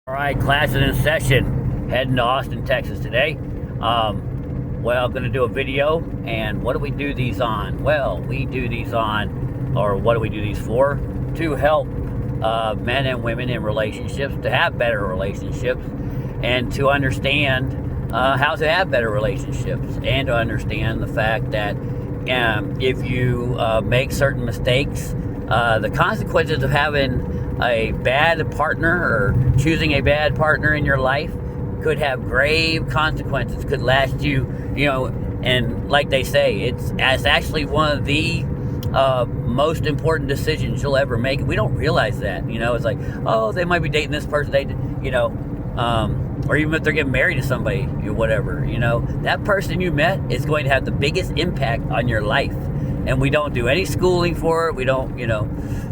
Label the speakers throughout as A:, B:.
A: All right, class is in session. Heading to Austin, Texas today. Well, I'm going to do a video, and what do we do these on? Well, we do these on, or what do we do these for? To help men and women in relationships to have better relationships, and to understand how to have better relationships, and to understand the fact that if you make certain mistakes, the consequences of having a bad partner or choosing a bad partner in your life could have grave consequences, could last you, and like they say, it's actually one of the most important decisions you'll ever make. We don't realize that, it's like, oh, they might be dating this person, or even if they're getting married to somebody, whatever, that person you met is going to have the biggest impact on your life. And we don't do any schooling for it. We don't,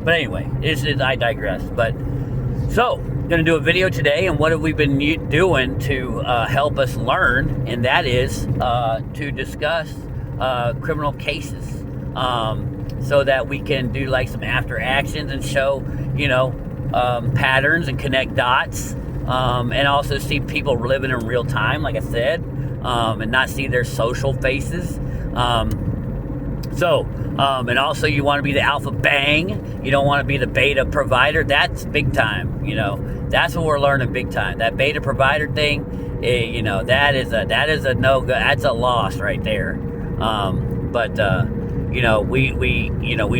A: But anyway, I digress. But so, going to do a video today, and what have we been doing to help us learn? And that is to discuss criminal cases, so that we can do like some after actions and show, patterns and connect dots, and also see people living in real time, like I said, and not see their social faces. And also you want to be the alpha bang. You don't want to be the beta provider. That's big time. That's what we're learning big time. That beta provider thing, that is a no go. That's a loss right there. We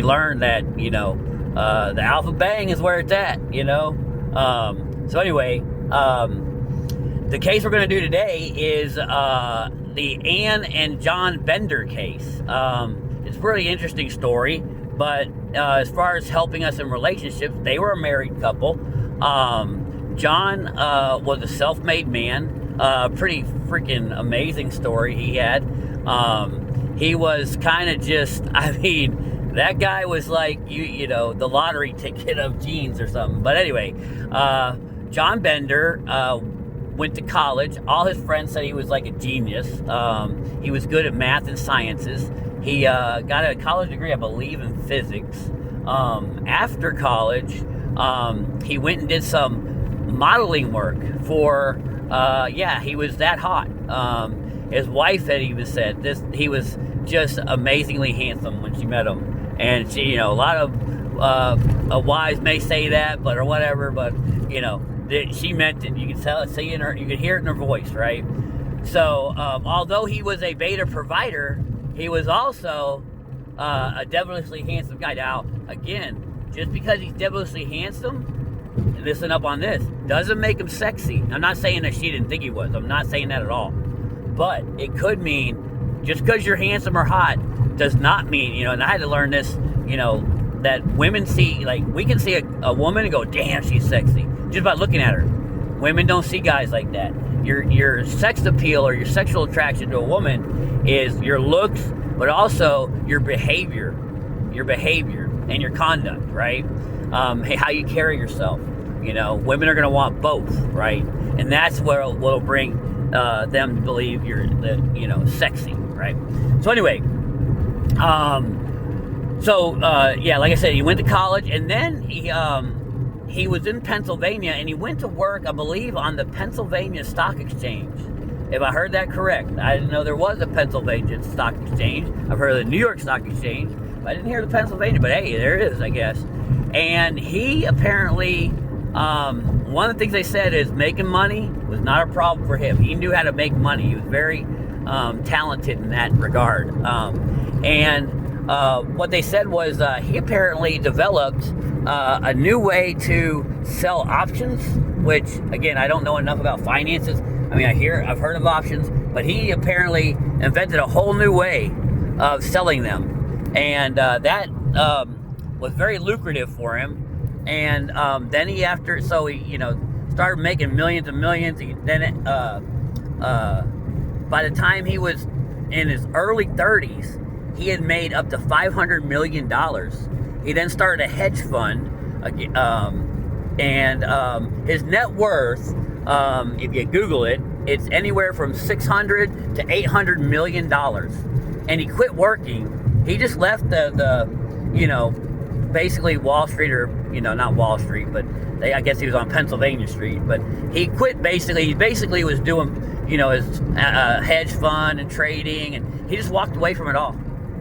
A: learned that, the alpha bang is where it's at, So anyway, the case we're going to do today is the Ann and John Bender case. It's a really interesting story, but as far as helping us in relationships, they were a married couple. John was a self-made man. Pretty freaking amazing story he had. He was kind of just, that guy was like, the lottery ticket of genes or something. But anyway, John Bender went to college. All his friends said he was like a genius. He was good at math and sciences. He got a college degree, I believe, in physics. After college, he went and did some modeling work for, he was that hot. His wife had even said he was just amazingly handsome when she met him. And she, a lot of wives may say that, or whatever, but, she meant it. You could tell it, you could hear it in her voice, right? So, although he was a beta provider, he was also a devilishly handsome guy. Now, again, just because he's devilishly handsome, listen up on this, doesn't make him sexy. I'm not saying that she didn't think he was. I'm not saying that at all. But it could mean, just because you're handsome or hot does not mean, and I had to learn this, that women see, like, we can see a woman and go, damn, she's sexy, just by looking at her. Women don't see guys like that. Your sex appeal or your sexual attraction to a woman is your looks, but also your behavior and your conduct, right? How you carry yourself. Women are going to want both, right? And that's where will bring them to believe you're sexy, right? So anyway, like I said, he went to college, and then he was in Pennsylvania, and he went to work, I believe, on the Pennsylvania Stock Exchange. If I heard that correct. I didn't know there was a Pennsylvania Stock Exchange. I've heard of the New York Stock Exchange, but I didn't hear the Pennsylvania. But hey, there it is, I guess. And he apparently, one of the things they said is making money was not a problem for him. He knew how to make money. He was very talented in that regard. What they said was he apparently developed a new way to sell options, which, again, I don't know enough about finances. I've heard of options, but he apparently invented a whole new way of selling them. And that was very lucrative for him. And then he started making millions and millions. By the time he was in his early 30s, he had made up to $500 million. He then started a hedge fund, and his net worth, if you Google it, it's anywhere from $600 to $800 million. And he quit working. He just left the basically Wall Street, or not Wall Street, but I guess he was on Pennsylvania Street, but he quit basically. He basically was doing, his hedge fund and trading, and he just walked away from it all.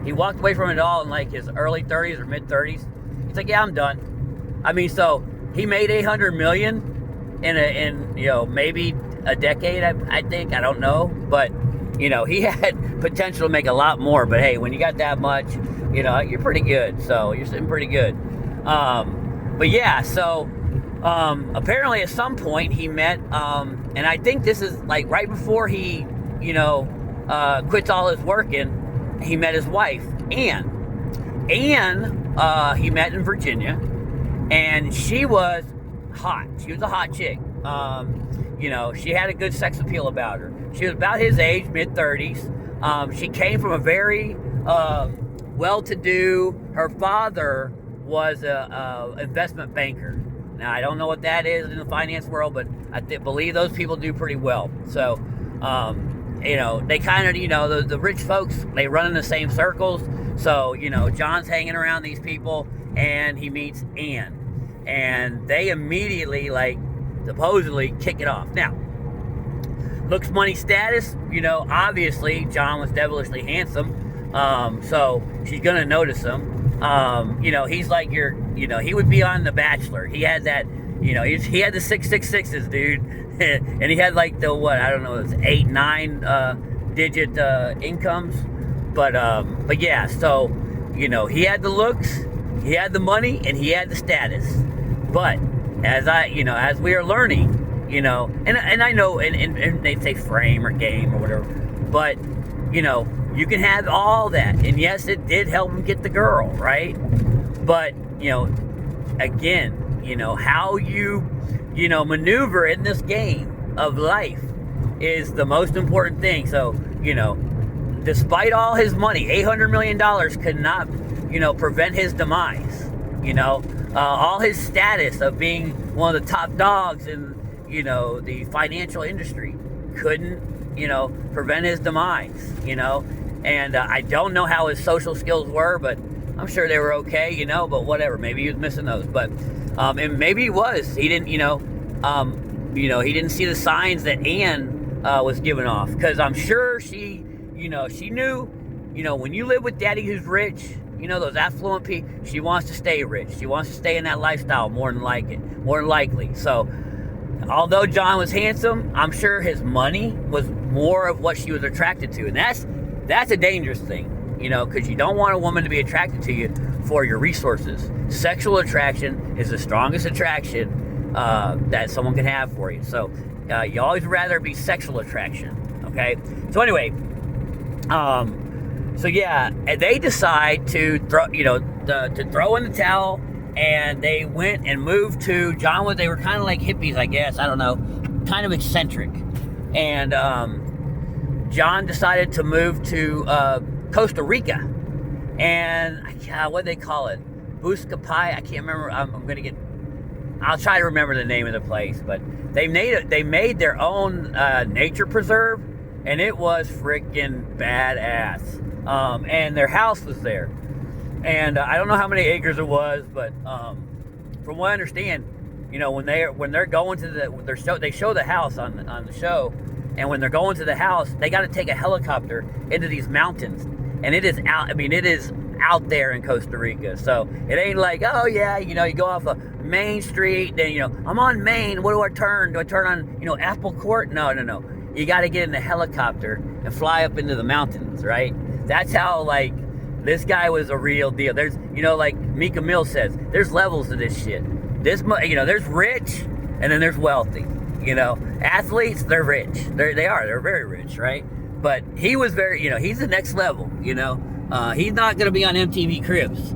A: He walked away from it all in like his early 30s or mid 30s. He's like, yeah, I'm done. I mean, so he made $800 million in maybe a decade. I think, I don't know, but he had potential to make a lot more. But hey, when you got that much, you're pretty good. So you're sitting pretty good. But yeah, so apparently at some point he met, and I think this is like right before he, quits all his working. He met his wife, Ann. Ann, he met in Virginia, and she was hot. She was a hot chick. She had a good sex appeal about her. She was about his age, mid-30s. She came from a very well-to-do. Her father was a investment banker. Now, I don't know what that is in the finance world, but I believe those people do pretty well. So, they kind of, the rich folks, they run in the same circles. So, John's hanging around these people, and he meets Ann. And they immediately, supposedly kick it off. Now, looks, money, status, obviously, John was devilishly handsome. So she's going to notice him. He's like he would be on The Bachelor. He had that, he had the 666s, dude. And he had like the, it's 8, 9 digit incomes. But yeah, so, he had the looks, he had the money, and he had the status. But as we are learning, and I know, and they say frame or game or whatever, but, you can have all that. And yes, it did help him get the girl, right? But, again, how you, maneuver in this game of life is the most important thing. So, despite all his money, $800 million could not, prevent his demise. All his status of being one of the top dogs in, the financial industry couldn't, prevent his demise, And I don't know how his social skills were, but I'm sure they were okay, but whatever. Maybe he was missing those. But, and maybe he was. He didn't, he didn't see the signs that Ann was giving off. Because I'm sure she knew, when you live with daddy who's rich, those affluent people, she wants to stay rich. She wants to stay in that lifestyle more than likely. So, although John was handsome, I'm sure his money was more of what she was attracted to. And that's a dangerous thing, because you don't want a woman to be attracted to you for your resources. Sexual attraction is the strongest attraction that someone can have for you. So you always rather be sexual attraction, okay? So anyway, so yeah, they decide to throw in the towel, and they went and moved to they were kind of like hippies, I guess. I don't know, kind of eccentric. And John decided to move to Costa Rica, and what do they call it? Buscapay? I can't remember. I'll try to remember the name of the place. But they made their own nature preserve, and it was freaking badass. And their house was there, and I don't know how many acres it was, but from what I understand, when they're going to they show the house on the show. And when they're going to the house, they got to take a helicopter into these mountains. And it is out there in Costa Rica. So it ain't like, oh yeah, you go off a Main Street, then, I'm on Main, what do I turn? Do I turn on, Apple Court? No. You got to get in the helicopter and fly up into the mountains, right? That's how, this guy was a real deal. There's, like Mika Mills says, there's levels to this shit. There's rich, and then there's wealthy. Athletes, they're rich. They're very rich, right? But he was very, he's the next level, He's not going to be on MTV Cribs,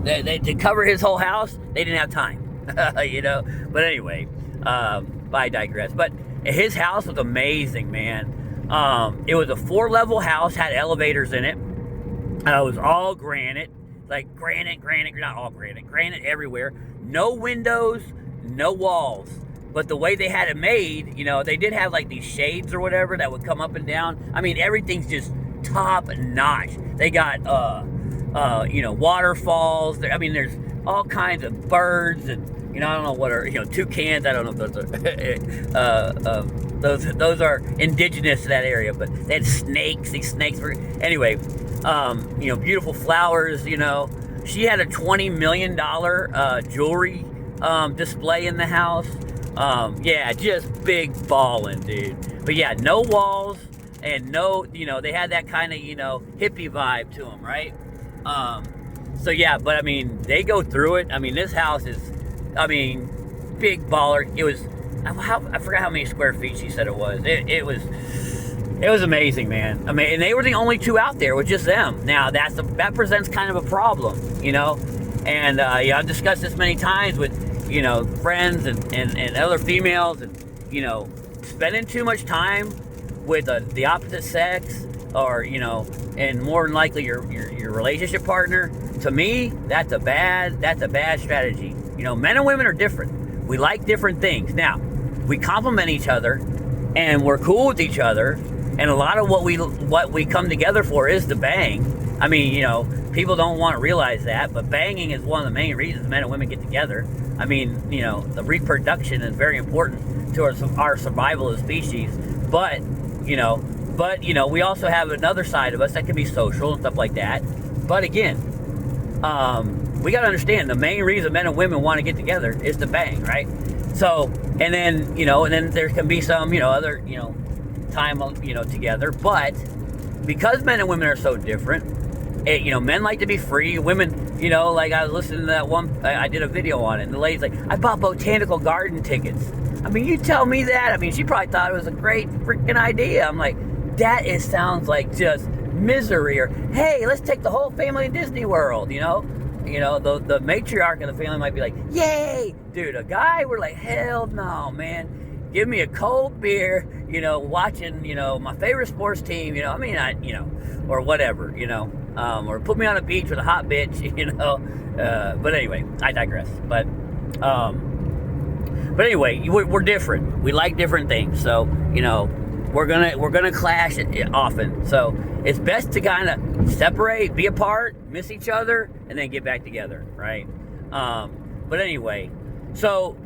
A: to cover his whole house, they didn't have time, But anyway, I digress. But his house was amazing, man. It was a 4-level house, had elevators in it. It was all granite, not all granite everywhere. No windows, no walls. But the way they had it made, they did have these shades or whatever that would come up and down. I mean, everything's just top notch. They got, waterfalls. I mean, there's all kinds of birds and, I don't know what are, toucans. I don't know if those are, those are indigenous to that area, but they had snakes. These snakes were, anyway, beautiful flowers, She had a $20 million jewelry display in the house. Yeah, just big ballin', dude. But yeah, no walls and no, they had that kind of, hippie vibe to them, right? So yeah, but I mean, they go through it. I mean, this house is, big baller. It was, I forgot how many square feet she said it was. It was amazing, man. I mean, and they were the only two out there with just them. Now that presents kind of a problem, And I've discussed this many times with friends and other females, and spending too much time with the opposite sex, or and more than likely your relationship partner. To me, that's a bad strategy. Men and women are different. We like different things. Now, we complement each other, and we're cool with each other. And a lot of what we come together for is to bang. I mean, people don't want to realize that, but banging is one of the main reasons men and women get together. I mean, the reproduction is very important to our survival as a species. But we also have another side of us that can be social and stuff like that. But again, we got to understand the main reason men and women want to get together is to bang, right? So, and then there can be some, other, time, together. But because men and women are so different, men like to be free. Women, like I was listening to that one, I did a video on it, and the lady's like, I bought botanical garden tickets. I mean, you tell me that. I mean, she probably thought it was a great freaking idea. I'm like, sounds like just misery. Or, hey, let's take the whole family to Disney World, the matriarch of the family might be like, yay! Dude, a guy, we're like, hell no, man. Give me a cold beer, watching, my favorite sports team, or whatever, or put me on a beach with a hot bitch, but anyway, I digress. But anyway, we're different. We like different things. So, we're gonna clash often. So it's best to kind of separate, be apart, miss each other, and then get back together, right? But anyway, so,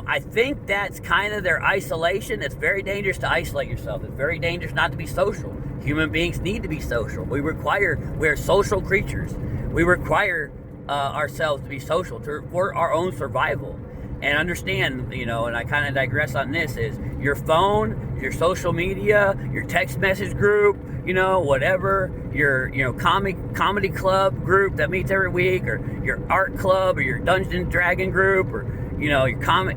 A: I think that's kind of their isolation. It's very dangerous to isolate yourself. It's very dangerous not to be social. Human beings need to be social. We're social creatures. We require ourselves to be social for our own survival. And understand, and I kind of digress on this, is your phone, your social media, your text message group, whatever, your comedy club group that meets every week, or your art club, or your Dungeons and Dragon group, or, your comic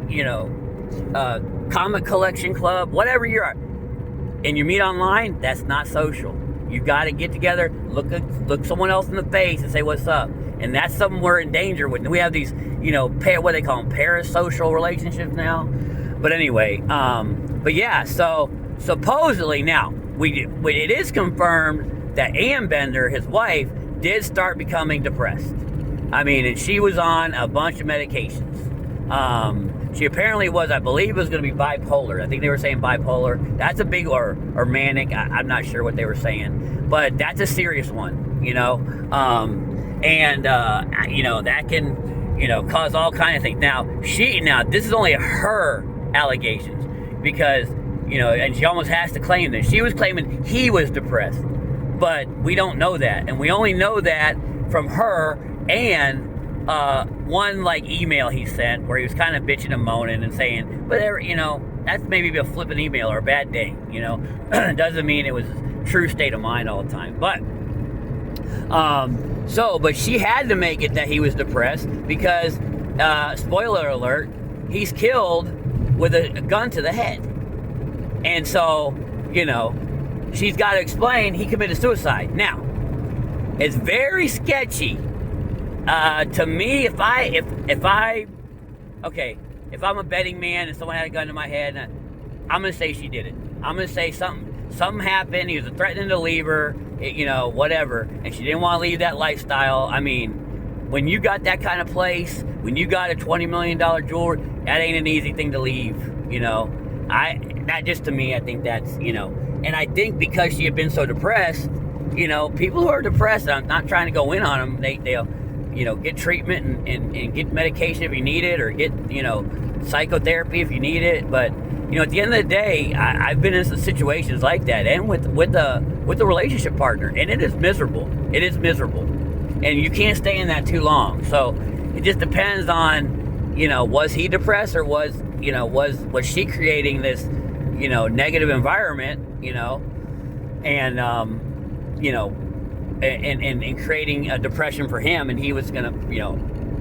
A: collection club, whatever you are, and you meet online, that's not social. You got to get together, look someone else in the face and say, what's up? And that's something we're in danger with. We have these, what they call them, parasocial relationships now. But anyway, but yeah, so supposedly now, it is confirmed that Ann Bender, his wife, did start becoming depressed. And she was on a bunch of medications. She apparently was, I believe it was going to be bipolar. I think they were saying bipolar. That's a big, or manic. I'm not sure what they were saying. But that's a serious one, that can, cause all kinds of things. Now, this is only her allegations, because, and she almost has to claim this. She was claiming he was depressed, but we don't know that. And we only know that from her and one email he sent where he was kind of bitching and moaning and saying, whatever, that's maybe a flippant email or a bad day, doesn't mean it was a true state of mind all the time. But but she had to make it that he was depressed because, spoiler alert, he's killed with a gun to the head. And so, she's got to explain he committed suicide. Now, it's very sketchy. To me, if I'm a betting man and someone had a gun to my head, I'm going to say she did it. I'm going to say something happened. He was threatening to leave her, whatever, and she didn't want to leave that lifestyle. When you got that kind of place, when you got a $20 million jewelry, that ain't an easy thing to leave, that just, to me, I think that's, and I think because she had been so depressed, people who are depressed, I'm not trying to go in on them, they'll, get treatment and get medication if you need it, or get, psychotherapy if you need it. But, at the end of the day, I've been in some situations like that, and with a relationship partner, and it is miserable. It is miserable. And you can't stay in that too long. So it just depends on, was he depressed, or was she creating this, negative environment, and, and creating a depression for him, and he was going to,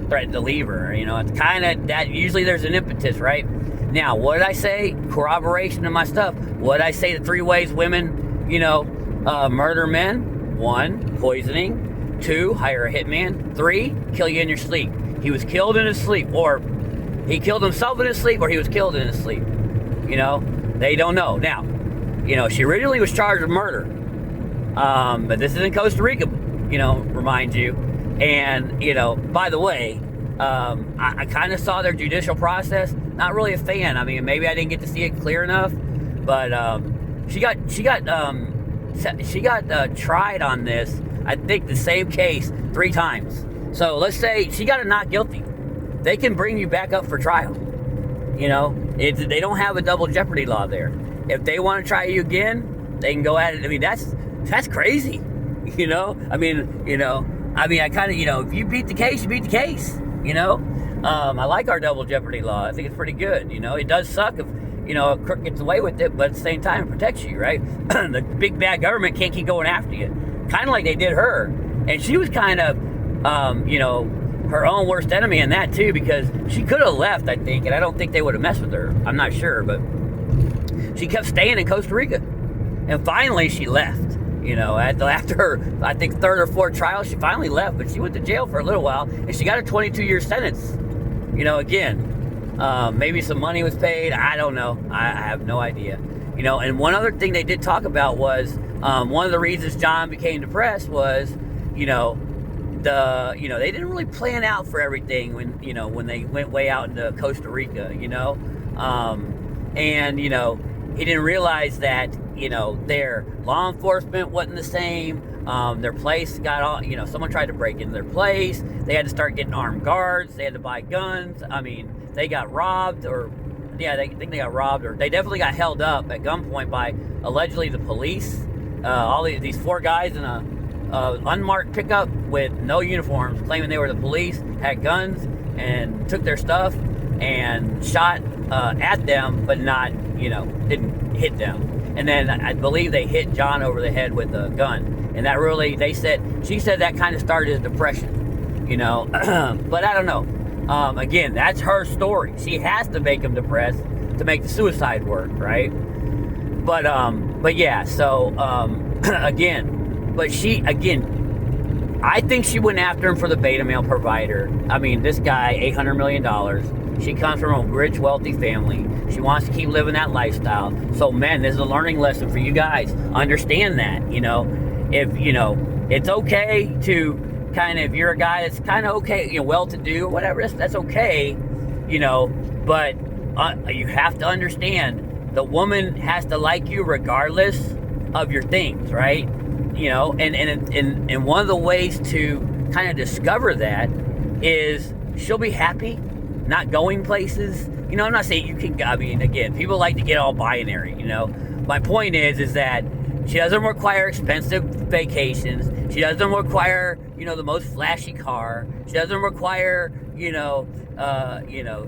A: threaten to leave her. It's kind of that. Usually there's an impetus, right? Now, what did I say? Corroboration of my stuff. What did I say? The 3 ways women, murder men. 1, poisoning. 2, hire a hitman. 3, kill you in your sleep. He was killed in his sleep, or he killed himself in his sleep, or he was killed in his sleep. They don't know. Now, she originally was charged with murder. But this is in Costa Rica, remind you. And, by the way, I kind of saw their judicial process. Not really a fan. I mean, maybe I didn't get to see it clear enough, but she got tried on this. I think the same case 3 times. So let's say she got a not guilty. They can bring you back up for trial. They don't have a double jeopardy law there. If they want to try you again, they can go at it. I mean, that's crazy. I kind of, if you beat the case, you beat the case. I like our double jeopardy law. I think it's pretty good. It does suck if, a crook gets away with it, but at the same time, it protects you, right? The big bad government can't keep going after you. Kind of like they did her. And she was kind of, her own worst enemy in that too, because she could have left, I think, and I don't think they would have messed with her. I'm not sure, but she kept staying in Costa Rica. And finally, she left. After her, I think, 3rd or 4th trial, she finally left, but she went to jail for a little while, and she got a 22-year sentence. Again, maybe some money was paid. I don't know. I have no idea. And one other thing they did talk about was one of the reasons John became depressed was, they didn't really plan out for everything when they went way out into Costa Rica, and he didn't realize that, their law enforcement wasn't the same. Their place got all, someone tried to break into their place. They had to start getting armed guards. They had to buy guns. I mean, they got robbed, they got robbed, or they definitely got held up at gunpoint by allegedly the police. All these 4 guys in a unmarked pickup with no uniforms, claiming they were the police, had guns, and took their stuff and shot at them, but not, didn't hit them. And then I believe they hit John over the head with a gun. And that really, she said that kind of started his depression, but I don't know. Again, that's her story. She has to make him depressed to make the suicide work, right? But yeah, so, I think she went after him for the beta male provider. I mean, this guy, $800 million. She comes from a rich, wealthy family. She wants to keep living that lifestyle. So, men, this is a learning lesson for you guys. Understand that, if, it's okay to kind of, if you're a guy that's kind of okay, well-to-do, whatever, that's okay, but you have to understand the woman has to like you regardless of your things, right? And one of the ways to kind of discover that is she'll be happy not going places. I'm not saying you can, again, people like to get all binary, My point is that she doesn't require expensive vacations. She doesn't require, the most flashy car. She doesn't require, to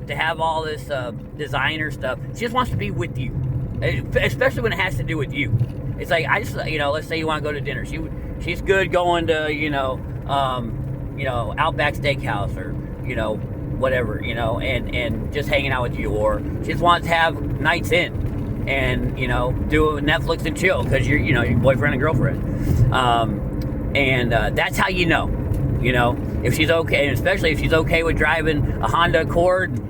A: have all this designer stuff. She just wants to be with you, especially when it has to do with you. It's like, I just, let's say you want to go to dinner. She's good going to, Outback Steakhouse or, whatever, and just hanging out with you. Or she just wants to have nights in and, do Netflix and chill because you're, your boyfriend and girlfriend. And that's how if she's okay, and especially if she's okay with driving a Honda Accord,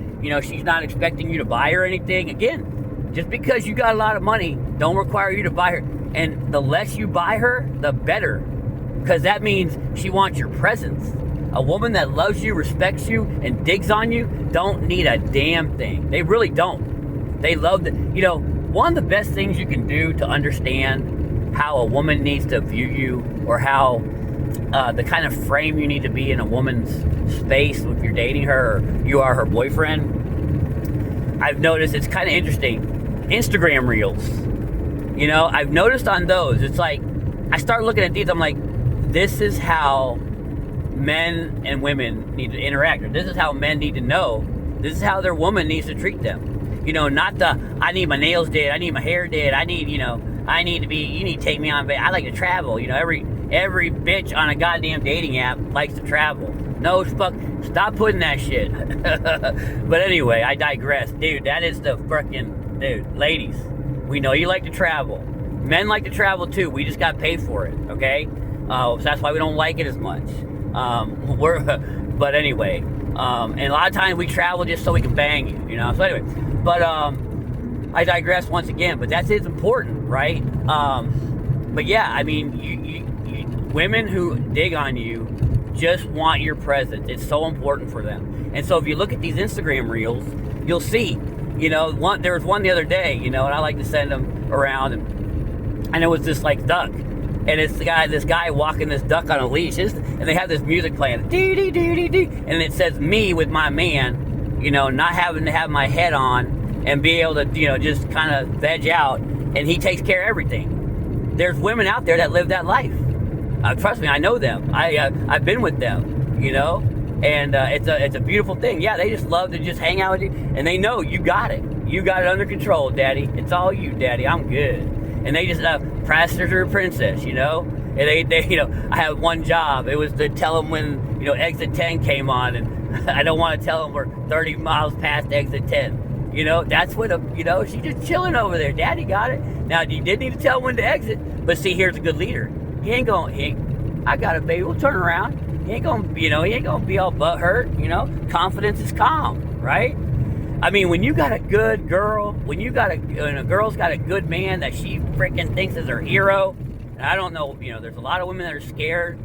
A: she's not expecting you to buy her anything. Again, just because you got a lot of money don't require you to buy her. And the less you buy her, the better. Because that means she wants your presence. A woman that loves you, respects you, and digs on you don't need a damn thing. They really don't. They love the, one of the best things you can do to understand how a woman needs to view you, or how, the kind of frame you need to be in a woman's space if you're dating her or you are her boyfriend. I've noticed it's kind of interesting. Instagram reels. I've noticed on those, it's like, I start looking at these, I'm like, this is how men and women need to interact. Or this is how men need to know. This is how their woman needs to treat them. Not I need my nails did, I need my hair did, I need you need to take me on, I like to travel. Every bitch on a goddamn dating app likes to travel. No, fuck, stop putting that shit. But anyway, I digress. Dude, that is the freaking, dude, ladies, we know you like to travel. Men like to travel too, we just got paid for it, okay? So that's why we don't like it as much. But anyway, and a lot of times we travel just so we can bang you, so anyway, but I digress once again, but that is important, right? But yeah, I mean, you women who dig on you just want your presence. It's so important for them. And so if you look at these Instagram reels, you'll see, there was one the other day, and I like to send them around, and it was this like duck, and it's this guy walking this duck on a leash, and they have this music playing, and it says me with my man, not having to have my head on and be able to, just kind of veg out, and he takes care of everything. There's women out there that live that life. Trust me, I know them. I've been with them, and it's a beautiful thing. Yeah, they just love to just hang out with you, and they know you got it. You got it under control, daddy. It's all you, daddy. I'm good. And they just princess or princess, And they I have one job. It was to tell them when exit 10 came on, and I don't want to tell them we're 30 miles past exit 10. That's what she's just chilling over there. Daddy got it. Now you did need to tell them when to exit, but see, here's a good leader. I got it, baby. We'll turn around. He ain't gonna be all butthurt. Confidence is calm, right? I mean, when you got a good girl, when a girl's got a good man that she freaking thinks is her hero, and I don't know, there's a lot of women that are scared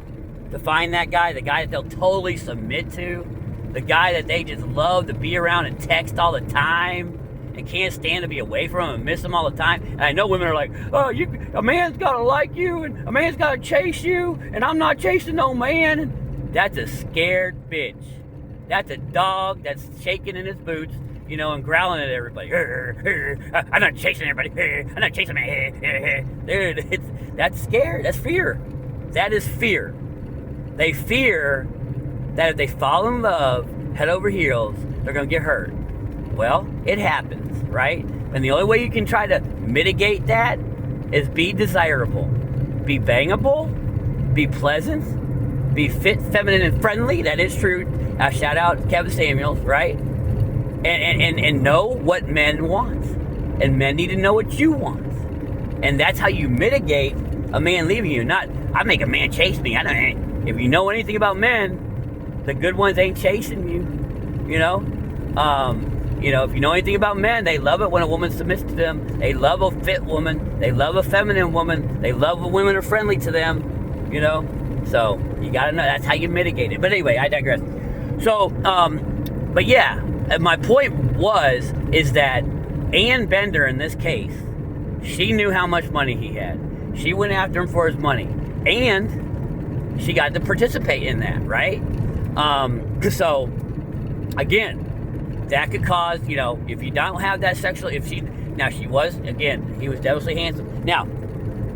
A: to find that guy, the guy that they'll totally submit to, the guy that they just love to be around and text all the time, and can't stand to be away from him and miss him all the time. And I know women are like, oh, a man's got to like you, and a man's got to chase you, and I'm not chasing no man. And that's a scared bitch. That's a dog that's shaking in his boots, and growling at everybody. I'm not chasing everybody. I'm not chasing me. Dude, that's scared. That's fear. That is fear. They fear that if they fall in love, head over heels, they're going to get hurt. Well, it happens, right? And the only way you can try to mitigate that is be desirable, be bangable, be pleasant, be fit, feminine, and friendly. That is true. Shout out Kevin Samuels, right? And know what men want. And men need to know what you want. And that's how you mitigate a man leaving you. Not, I make a man chase me. If you know anything about men, the good ones ain't chasing you, if you know anything about men, they love it when a woman submits to them. They love a fit woman. They love a feminine woman. They love when women are friendly to them, So you got to know, that's how you mitigate it. But anyway, I digress. So, but yeah, my point is that Ann Bender, in this case, she knew how much money he had. She went after him for his money. And she got to participate in that, right? So, again, that could cause, if you don't have that sexual, he was devilishly handsome. Now,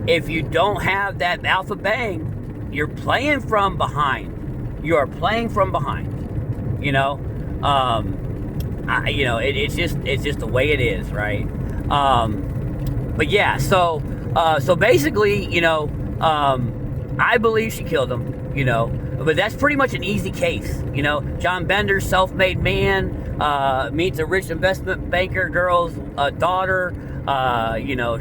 A: if you don't have that alpha bang, you're playing from behind. You are playing from behind, it's just the way it is, right? But yeah, so basically, I believe she killed him, but that's pretty much an easy case. John Bender, self-made man, meets a rich investment banker girl's daughter.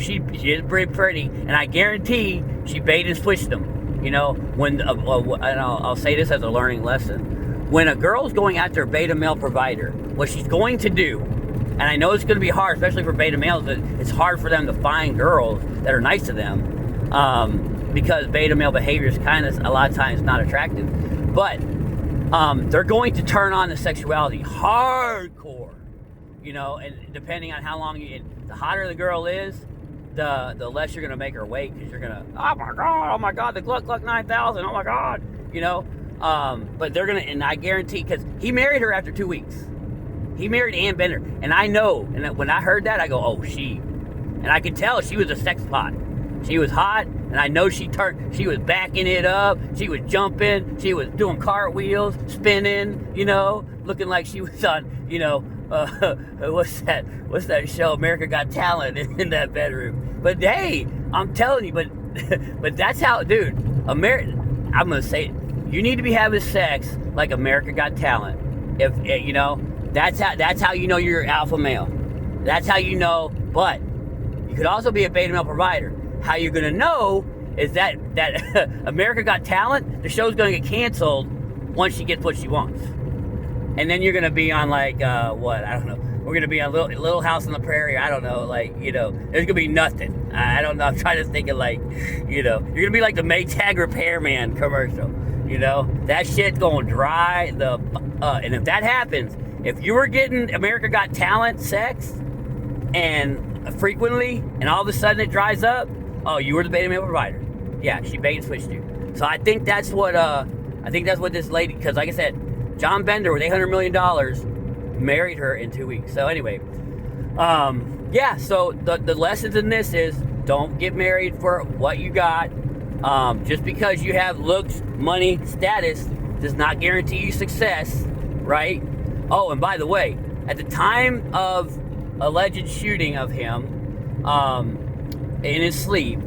A: She is pretty pretty, and I guarantee she bait and switched him. And I'll say this as a learning lesson: when a girl's going after a beta male provider, what she's going to do, and I know it's going to be hard, especially for beta males, it's hard for them to find girls that are nice to them, because beta male behavior is kind of a lot of times not attractive, but they're going to turn on the sexuality hardcore, and depending on how long the hotter the girl is, the less you're gonna make her wait, because you're gonna, oh my god, the Gluck 9000, oh my god, you know. But they're gonna, and I guarantee, because he married her after 2 weeks. He married Ann Bender, and I know, and when I heard that, I go, oh, and I could tell she was a sex pot. She was hot, and I know she was backing it up, she was jumping, she was doing cartwheels, spinning, you know, looking like she was on, you know, what's that show, America Got Talent, in that bedroom. But hey, I'm telling you, but that's how, dude, I'm gonna say it, you need to be having sex like America Got Talent. If you know, that's how you know you're alpha male. That's how you know. But you could also be a beta male provider. How you're gonna know is that America Got Talent, the show's gonna get canceled once she gets what she wants, and then you're gonna be on like what, I don't know. We're gonna be on Little House on the Prairie. I don't know, like, you know, there's gonna be nothing. I don't know. I'm trying to think of, like, you know, you're gonna be like the Maytag repairman commercial. You know, that shit's gonna dry and if that happens, if you were getting America Got Talent sex and frequently, and all of a sudden it dries up, oh, you were the beta male provider. Yeah, she bait and switched you. So I think that's what this lady, because like I said, John Bender with $800 million married her in 2 weeks. So anyway, yeah. So the lessons in this is, don't get married for what you got. Just because you have looks, money, status does not guarantee you success, right? Oh, and by the way, at the time of alleged shooting of him in his sleep,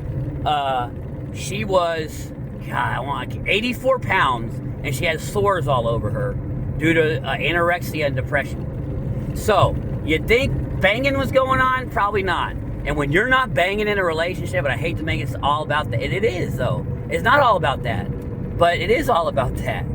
A: she was, God, 84 pounds, and she had sores all over her due to anorexia and depression. So, you think banging was going on? Probably not. And when you're not banging in a relationship, and I hate to make it all about that, it is though. It's not all about that, but it is all about that.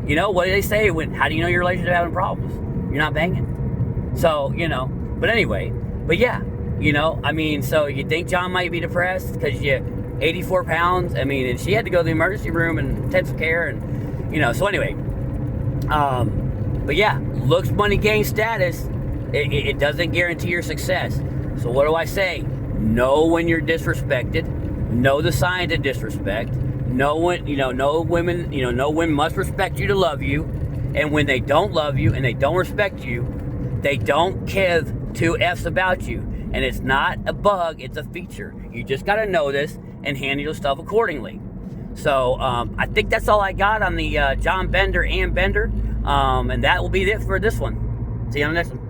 A: You know, what do they say? How do you know your relationship having problems? You're not banging. So, you know, but anyway, but yeah, you know, I mean, so you think John might be depressed because you 84 pounds? I mean, and she had to go to the emergency room and intensive care, and, you know, so anyway, but yeah, looks, money, gain, status, it doesn't guarantee your success. So what do I say? Know when you're disrespected. Know the signs of disrespect. Know when, you know, no women must respect you to love you. And when they don't love you and they don't respect you, they don't give two F's about you. And it's not a bug, it's a feature. You just got to know this and handle yourself accordingly. So I think that's all I got on the John Bender and Bender. And that will be it for this one. See you on the next one.